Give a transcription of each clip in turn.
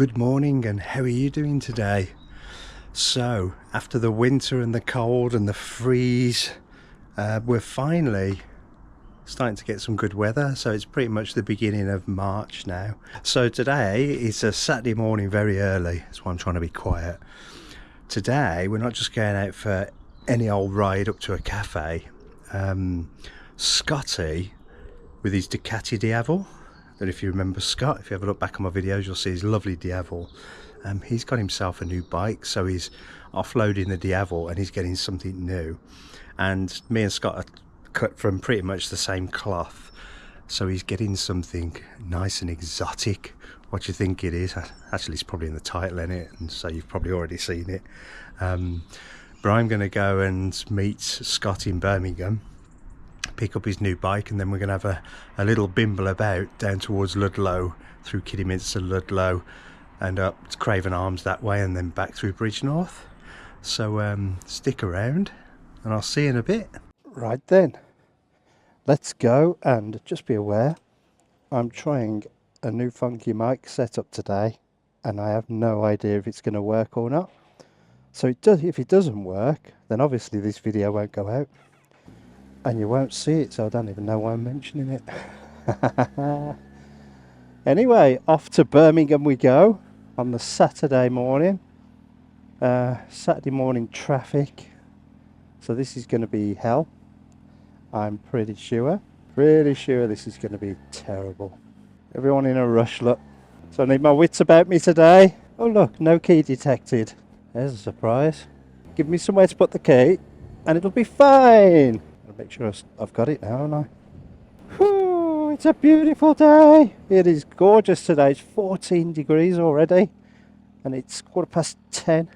Good morning, and how are you doing today? So after the winter and the cold and the freeze, we're finally starting to get some good weather. So it's pretty much the beginning of March now. So today is a Saturday morning, very early. That's why I'm trying to be quiet. Today we're not just going out for any old ride up to a cafe. Scotty with his Ducati Diavol, that if you remember Scott, if you ever look back on my videos, you'll see his lovely Diavol. He's got himself a new bike, so he's offloading the Diavol and he's getting something new. And me and Scott are cut from pretty much the same cloth, so he's getting something nice and exotic. What do you think it is? Actually, it's probably in the title, isn't it? And so you've probably already seen it. But I'm going to go and meet Scott in Birmingham, pick up his new bike, and then we're going to have a little bimble about down towards Ludlow, through Kidderminster, Ludlow, and up to Craven Arms that way, and then back through Bridgnorth. So stick around and I'll see you in a bit. Right then, let's go. And just be aware, I'm trying a new funky mic setup today and I have no idea if it's going to work or not. So if it doesn't work, then obviously this video won't go out and you won't see it, so I don't even know why I'm mentioning it. Anyway, off to Birmingham we go on the Saturday morning. Saturday morning traffic, so this is going to be hell. I'm pretty sure this is going to be terrible. Everyone in a rush, look. So I need my wits about me today. Oh look, no key detected. There's a surprise. Give me somewhere to put the key and it'll be fine. I'll make sure I've got it now, haven't I? Whew, it's a beautiful day. It is gorgeous today. It's 14 degrees already and it's 10:15.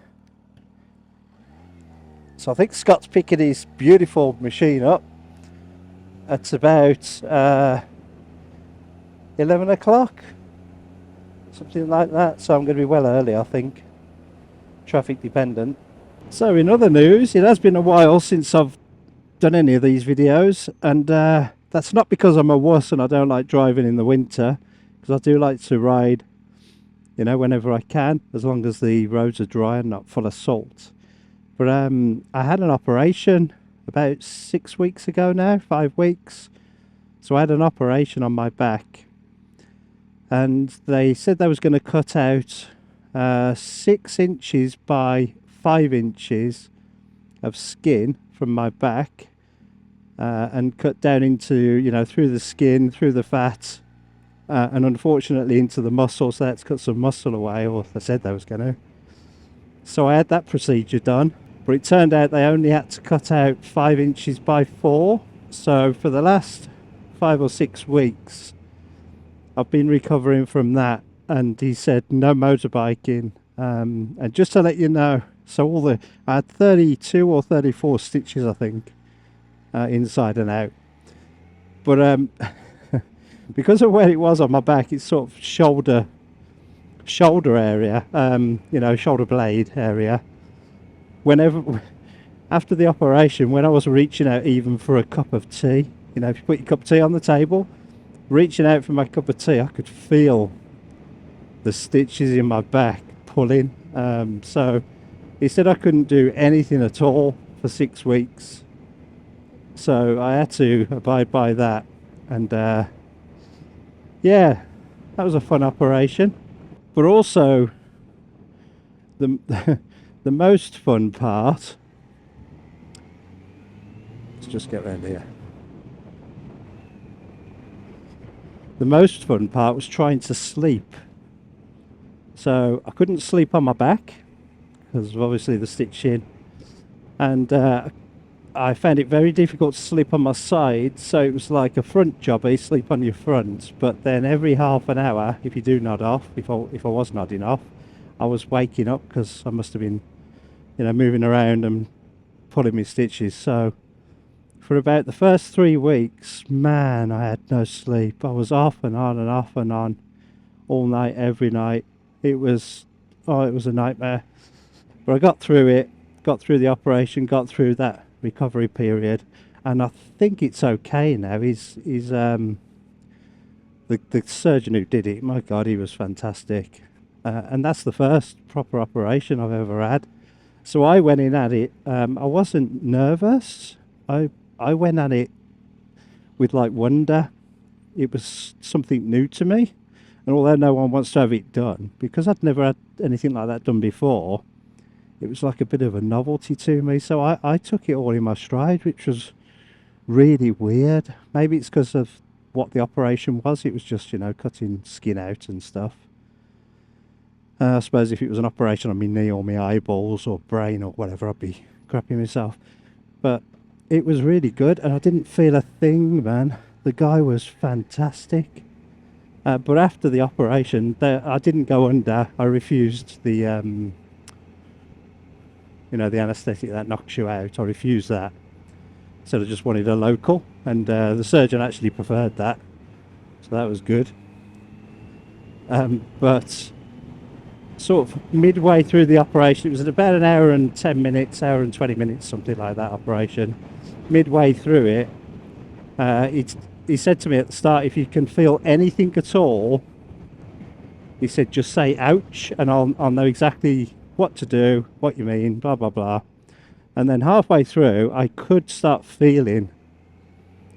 So I think Scott's picking his beautiful machine up at about 11 o'clock, something like that. So I'm going to be well early, I think, traffic dependent. So in other news, it has been a while since I've done any of these videos, and that's not because I'm a wuss and I don't like driving in the winter, because I do like to ride, you know, whenever I can, as long as the roads are dry and not full of salt. But I had an operation about 6 weeks ago now, 5 weeks. So I had an operation on my back, and they said they was going to cut out 6 inches by 5 inches of skin from my back, and cut down into, you know, through the skin, through the fat, and unfortunately into the muscle. So that's cut some muscle away, or they said they was going to. So I had that procedure done, but it turned out they only had to cut out 5 inches by 4. So for the last 5 or 6 weeks I've been recovering from that, and he said no motorbiking. And just to let you know, so I had 32 or 34 stitches, I think, inside and out. But because of where it was on my back, it's sort of shoulder area, you know, shoulder blade area. Whenever after the operation, when I was reaching out even for a cup of tea, you know, if you put your cup of tea on the table, reaching out for my cup of tea, I could feel the stitches in my back pulling. So he said I couldn't do anything at all for 6 weeks, so I had to abide by that. And yeah, that was a fun operation. But also the most fun part, let's just get round here. The most fun part was trying to sleep. So I couldn't sleep on my back because of obviously the stitching, and I found it very difficult to sleep on my side. So it was like a front jobby, sleep on your front, but then every half an hour, if you do nod off, if I was nodding off, I was waking up because I must have been, you know, moving around and pulling my stitches. So for about the first 3 weeks, man, I had no sleep. I was off and on and off and on all night, every night. It was a nightmare. But I got through it, got through the operation, got through that recovery period, and I think it's okay now. He's the surgeon who did it, my God, he was fantastic. and that's the first proper operation I've ever had. So I went in at it. I wasn't nervous. I went at it with like wonder. It was something new to me, and although no one wants to have it done, because I'd never had anything like that done before, it was like a bit of a novelty to me. So I took it all in my stride, which was really weird. Maybe it's because of what the operation was. It was just, you know, cutting skin out and stuff. I suppose if it was an operation on my knee or my eyeballs or brain or whatever, I'd be crapping myself. But it was really good, and I didn't feel a thing, man. The guy was fantastic. But after the operation, I didn't go under. I refused the, you know, the anaesthetic that knocks you out. I refused that. So I just wanted a local, and the surgeon actually preferred that. So that was good. But sort of midway through the operation, it was at about an hour and 10 minutes, hour and 20 minutes, something like that operation. Midway through it, he said to me at the start, if you can feel anything at all, he said, just say ouch, and I'll know exactly what to do, what you mean, blah, blah, blah. And then halfway through, I could start feeling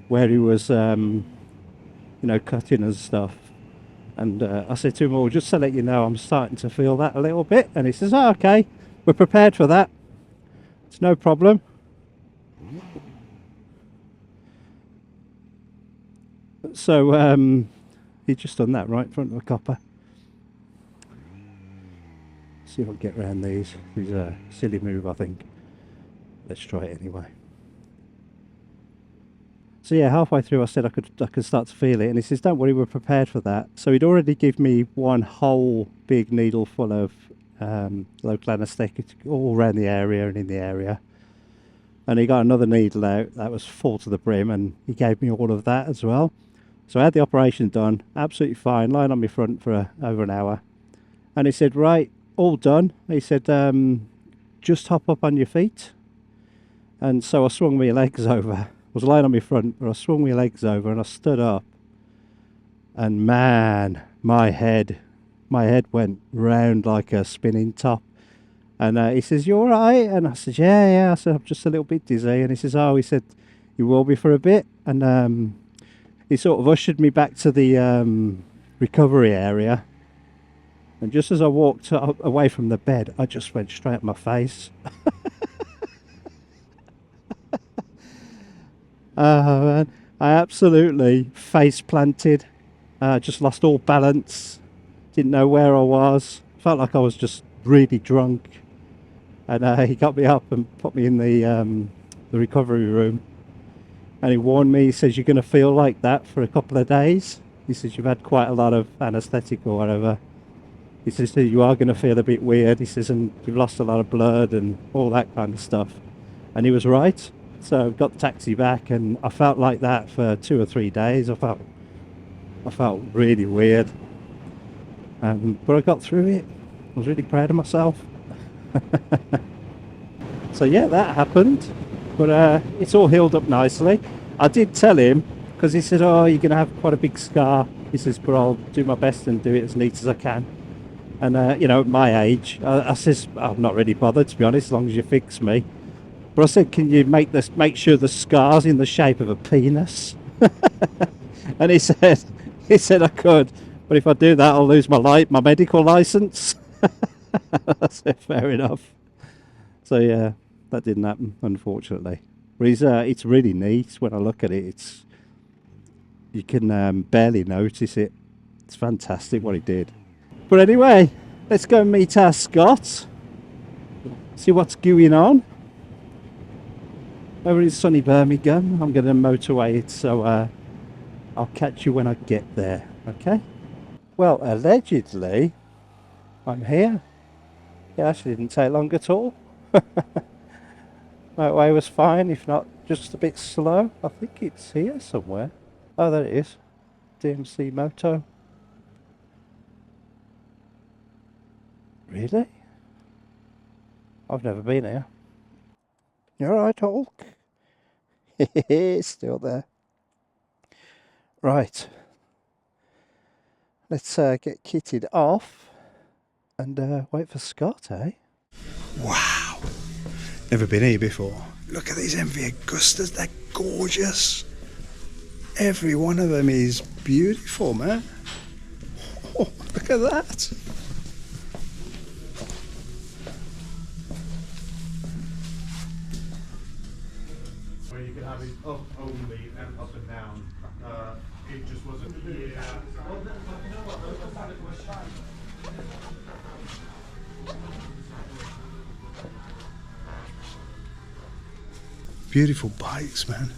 where he was, you know, cutting and stuff. And I said to him, well, just to let you know, I'm starting to feel that a little bit. And he says, oh, okay, we're prepared for that. It's no problem. So he just done that right in front of the copper. See if I can get around these. It's a silly move, I think. Let's try it anyway. So yeah, halfway through I said I could start to feel it, and he says, don't worry, we're prepared for that. So he'd already given me one whole big needle full of local anaesthetic all around the area and in the area. And he got another needle out that was full to the brim, and he gave me all of that as well. So I had the operation done, absolutely fine, lying on my front for over an hour. And he said, right, all done. He said, just hop up on your feet. And so I swung my legs over. I was lying on my front, but I swung my legs over and I stood up. And man, my head went round like a spinning top. And he says, you all right? And I said, yeah. I said, I'm just a little bit dizzy. And he says, oh, he said, you will be for a bit. And he sort of ushered me back to the recovery area. And just as I walked away from the bed, I just went straight at my face. Man, I absolutely face planted. Just lost all balance. Didn't know where I was. Felt like I was just really drunk. And he got me up and put me in the recovery room. And he warned me, he says, you're going to feel like that for a couple of days. He says, you've had quite a lot of anaesthetic or whatever. He says, you are going to feel a bit weird. He says, and you've lost a lot of blood and all that kind of stuff. And he was right. So I got the taxi back, and I felt like that for 2 or 3 days. I felt really weird. But I got through it. I was really proud of myself. So yeah, that happened. But it's all healed up nicely. I did tell him, because he said, oh, you're going to have quite a big scar. He says, but I'll do my best and do it as neat as I can. And, you know, at my age, I says, I'm not really bothered, to be honest, as long as you fix me. But I said, can you make sure the scar's in the shape of a penis? And he said I could, but if I do that, I'll lose my medical license. I said, fair enough. So yeah, that didn't happen, unfortunately. But it's really neat when I look at it. You can barely notice it. It's fantastic what he did. But anyway, let's go and meet our Scott. See what's going on. Over in sunny Birmingham. I'm going to motorway it, so I'll catch you when I get there, okay? Well, allegedly, I'm here. It actually didn't take long at all. Motorway was fine, if not just a bit slow. I think it's here somewhere. Oh, there it is. DMC Moto. Really? I've never been here. You alright, Hulk? Still there. Right. Let's get kitted off and wait for Scott, eh? Wow, never been here before. Look at these MV Agustas, they're gorgeous. Every one of them is beautiful, man. Oh, look at that. Where you could have it up only and up and down. It just wasn't. Yeah. Beautiful bikes, man.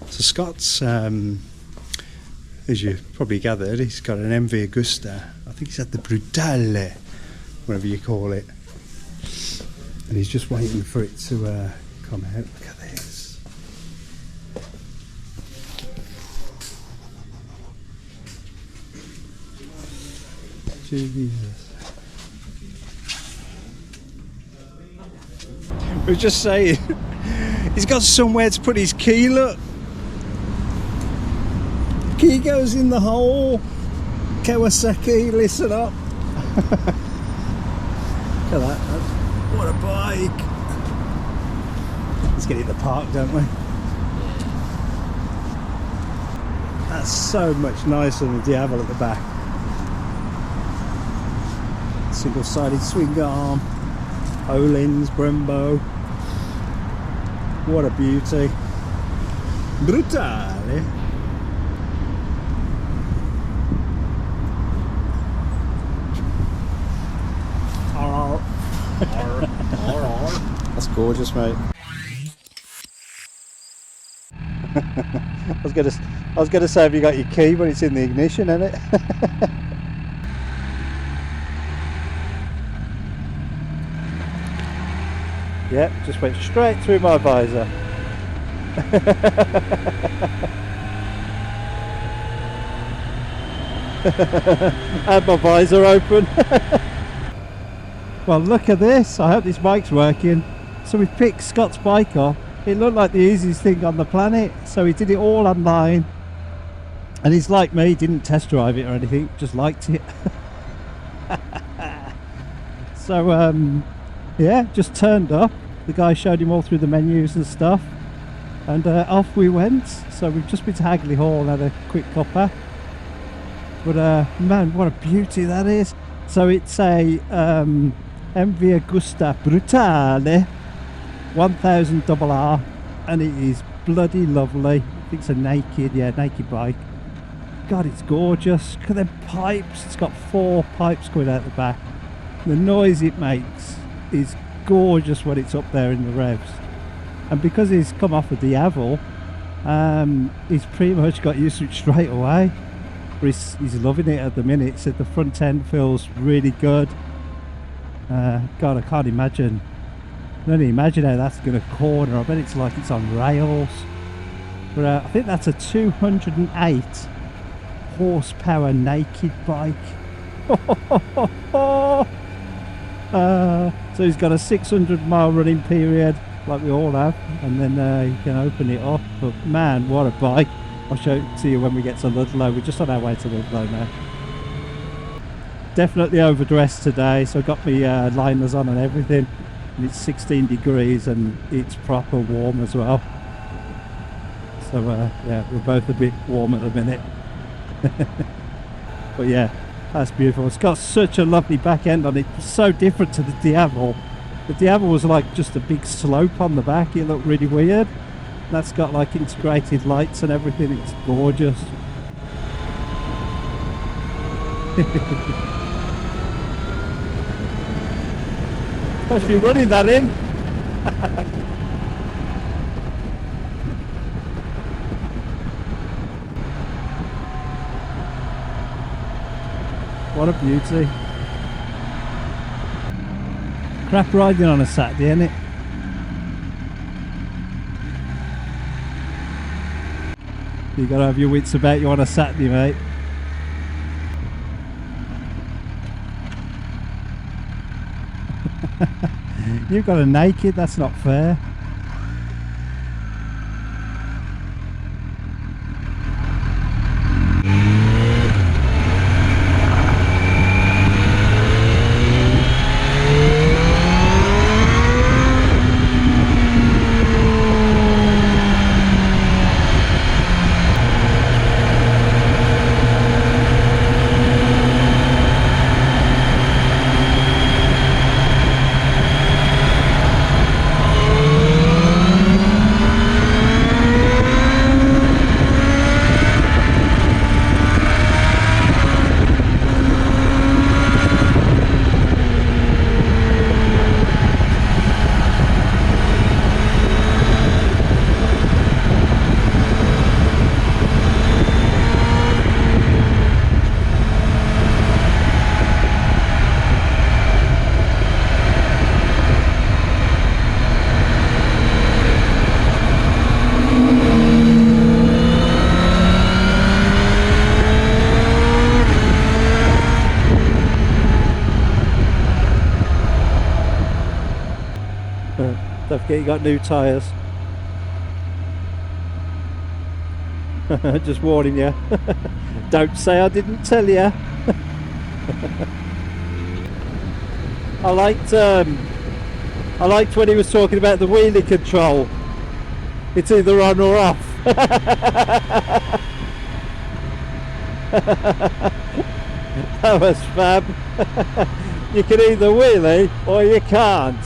So Scott's, as you probably gathered, he's got an MV Agusta. I think he's at the Brutale, whatever you call it. And he's just waiting for it to come out. Look at this. Jesus. We were just saying, he's got somewhere to put his key, look. Key goes in the hole. Kawasaki, listen up. Look at that. What a bike. Let's get it in the park, don't we? That's so much nicer than the Diavel at the back. Single-sided swing arm. Olins, Brembo. What a beauty. Brutale. That's gorgeous, mate. I was gonna say, have you got your key, but it's in the ignition, isn't it? Yep, just went straight through my visor. Had my visor open. Well, look at this. I hope this bike's working. So we picked Scott's bike up. It looked like the easiest thing on the planet. So he did it all online. And he's like me, didn't test drive it or anything, just liked it. So, yeah, just turned up. The guy showed him all through the menus and stuff. And off we went. So we've just been to Hagley Hall and had a quick cuppa. But man, what a beauty that is. So it's a MV Agusta Brutale 1000RR, and it is bloody lovely. I think it's a naked bike. God, it's gorgeous. Look at them pipes. It's got 4 pipes going out the back. The noise it makes is gorgeous when it's up there in the revs. And because he's come off of the Diavel, he's pretty much got used to it straight away. He's loving it at the minute. So the front end feels really good. God, I can't imagine. I can only imagine how that's going to corner. I bet it's like it's on rails. But I think that's a 208 horsepower naked bike. So he's got a 600-mile running period, like we all have, and then you can open it up. But man, what a bike. I'll show it to you when we get to Ludlow. We're just on our way to Ludlow now. Definitely overdressed today, so I got my liners on and everything. And it's 16 degrees and it's proper warm as well. So yeah, we're both a bit warm at the minute. But yeah, that's beautiful. It's got such a lovely back end on it. It's so different to the Diavel. The Diavel was like just a big slope on the back. It looked really weird. That's got like integrated lights and everything. It's gorgeous. Supposed to be running that in. What a beauty. Crap riding on a Saturday, isn't it? You gotta have your wits about you on a Saturday, mate. You've got a naked, that's not fair. it, you got new tyres. Just warning you. Don't say I didn't tell you. I liked when he was talking about the wheelie control. It's either on or off. That was fab. You can either wheelie or you can't.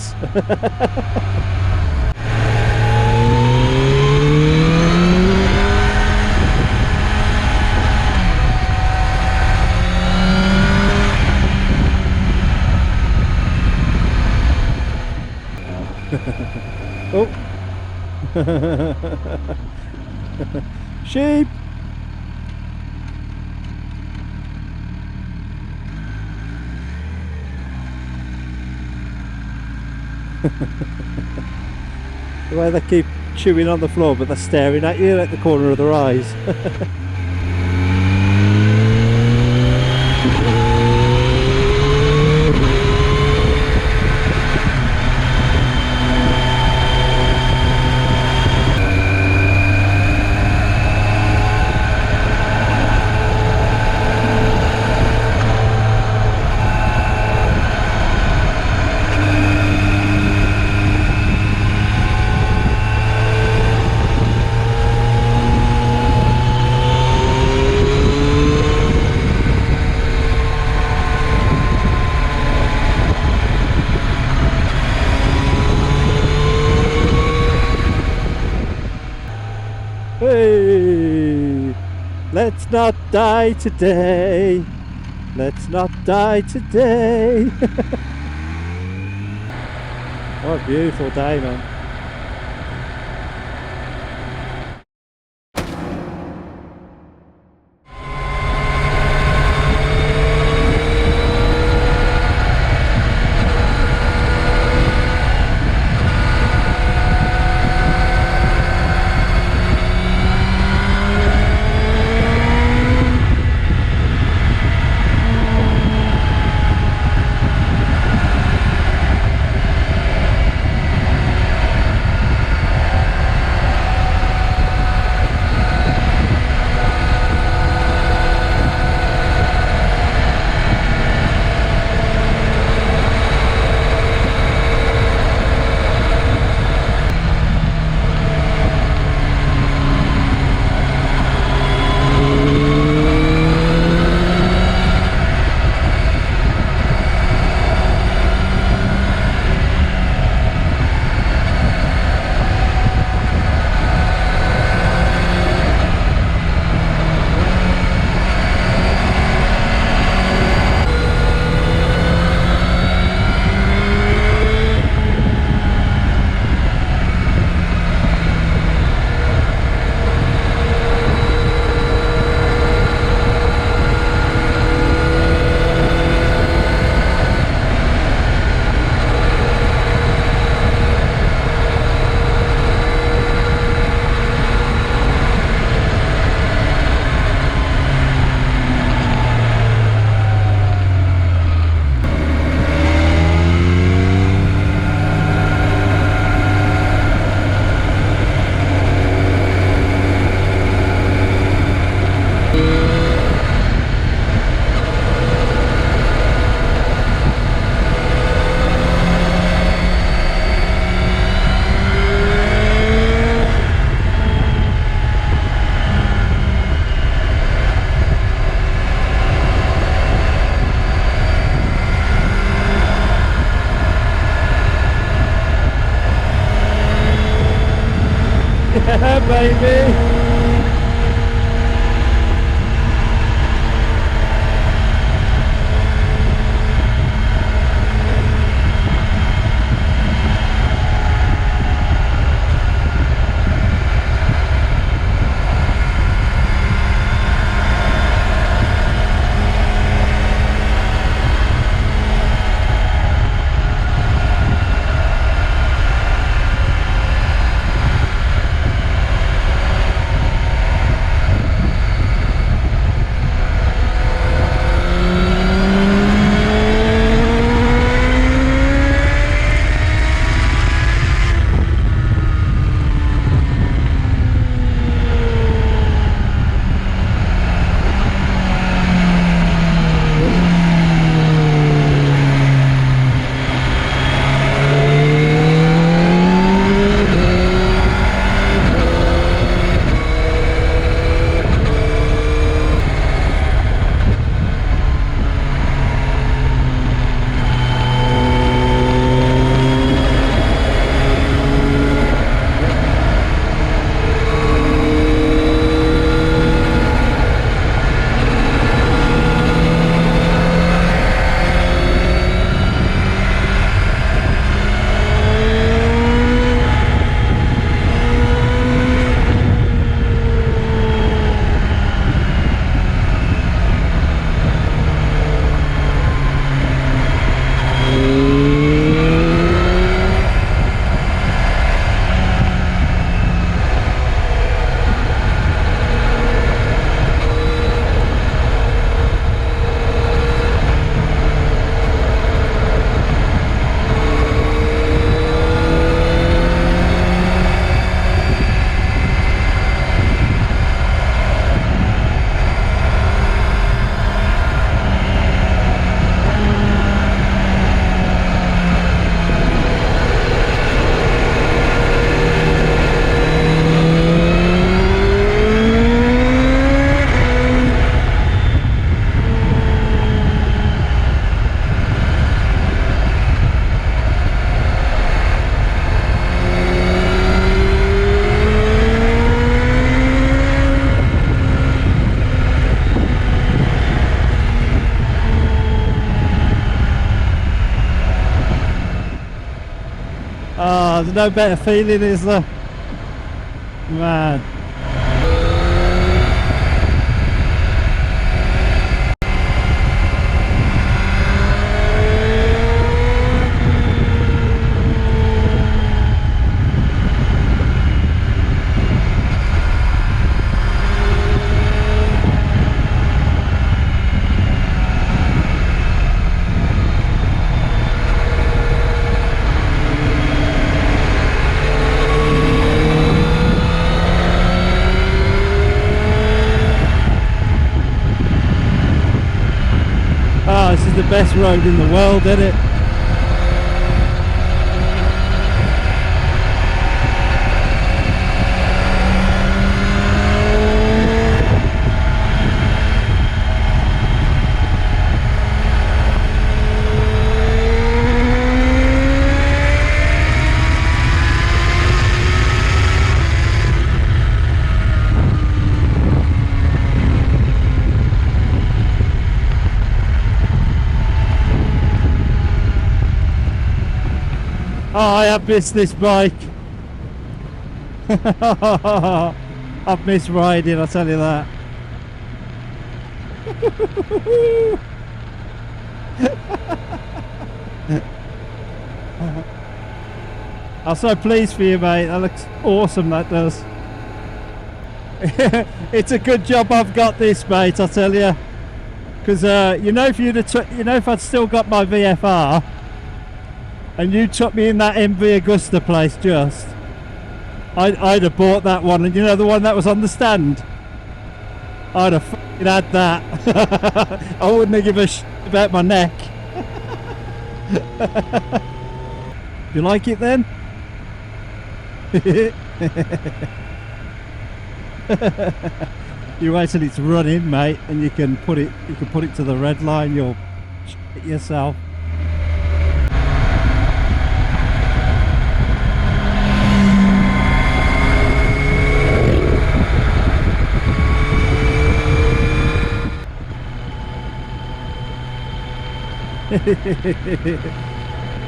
Oh. Sheep. The way they keep chewing on the floor, but they're staring at you at the corner of their eyes. Hey, let's not die today. Let's not die today. What a beautiful day, man. Yeah, baby. Oh, there's no better feeling, is there? Man. Oh, this is the best road in the world, isn't it? Oh, I have missed this bike. I've missed riding, I'll tell you that. I'm so pleased for you, mate. That looks awesome, that does. It's a good job I've got this, mate, I'll tell you. Because you know, if I'd still got my VFR and you took me in that MV Agusta place, just I'd have bought that one, and you know, the one that was on the stand, I'd have fucking had that. I wouldn't have given a shit about my neck. You like it then? You wait till it's running, mate, and you can put it to the red line. You'll shit yourself.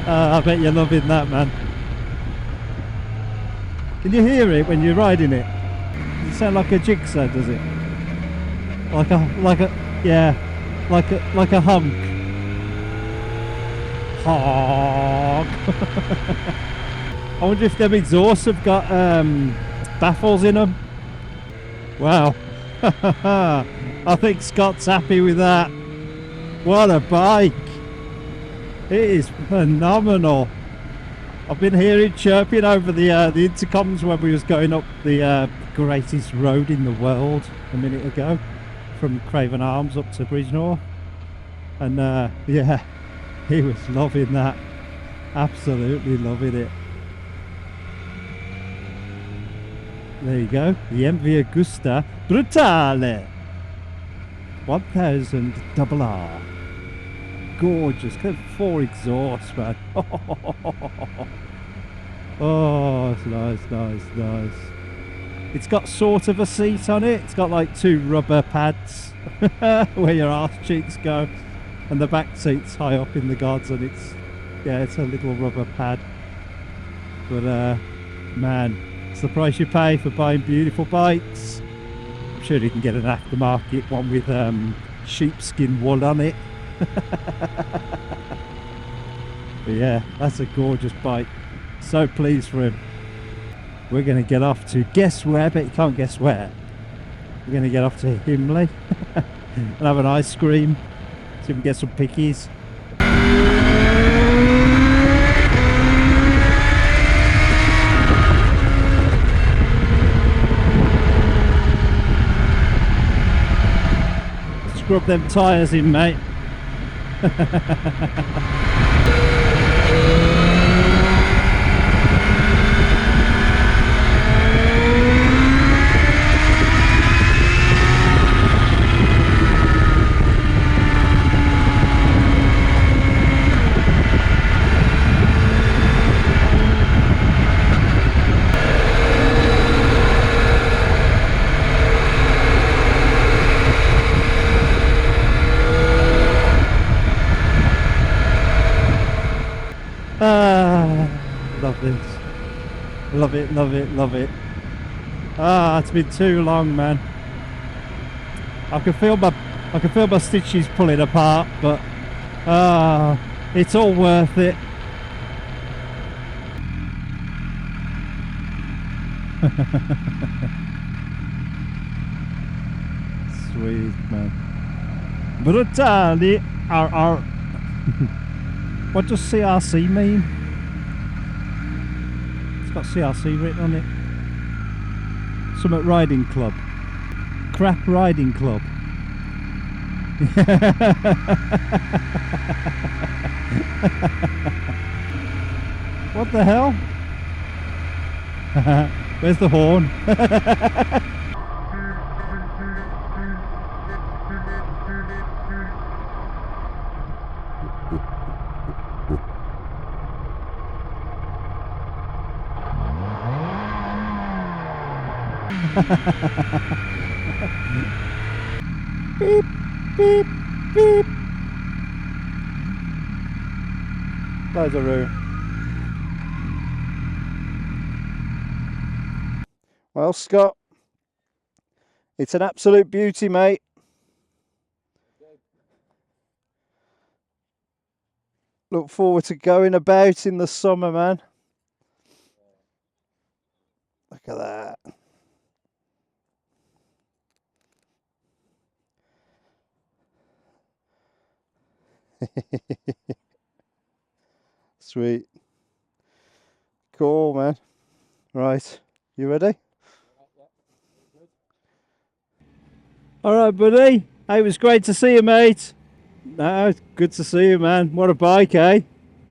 I bet you're loving that, man. Can you hear it when you're riding it? Does it sound like a jigsaw, does it? Like a hunk. Honk. I wonder if them exhausts have got baffles in them. Wow. I think Scott's happy with that. What a bike! It is phenomenal. I've been hearing chirping over the intercoms when we was going up the greatest road in the world a minute ago, from Craven Arms up to Bridgenorth, and yeah, he was loving that, absolutely loving it. There you go, the MV Agusta Brutale 1000RR. Gorgeous, kind of 4 exhausts, man. Oh, it's nice. It's got sort of a seat on it. It's got like 2 rubber pads where your arse cheeks go, and the back seat's high up in the gods, and it's a little rubber pad. But man, it's the price you pay for buying beautiful bikes. I'm sure you can get an aftermarket one with sheepskin wool on it. But yeah, that's a gorgeous bike. So pleased for him. We're going to get off to, guess where, but you can't guess where. We're going to get off to Himley and have an ice cream, see if we can get some pickies. Scrub them tyres in, mate. Love this. Love it, love it, love it. Ah, it's been too long, man. I can feel my stitches pulling apart, but it's all worth it. Sweet, man. Brutale RR. What does CRC mean? It's got CRC written on it. Summit Riding Club. Crap Riding Club. What the hell? Where's the horn? Beep, beep, beep. Loads of room. Well, Scott, it's an absolute beauty, mate. Look forward to going about in the summer, man. Look at that. Sweet. Cool, man. Right, you ready? All right, buddy. Hey, it was great to see you, mate. No, it's good to see you, man. What a bike, eh?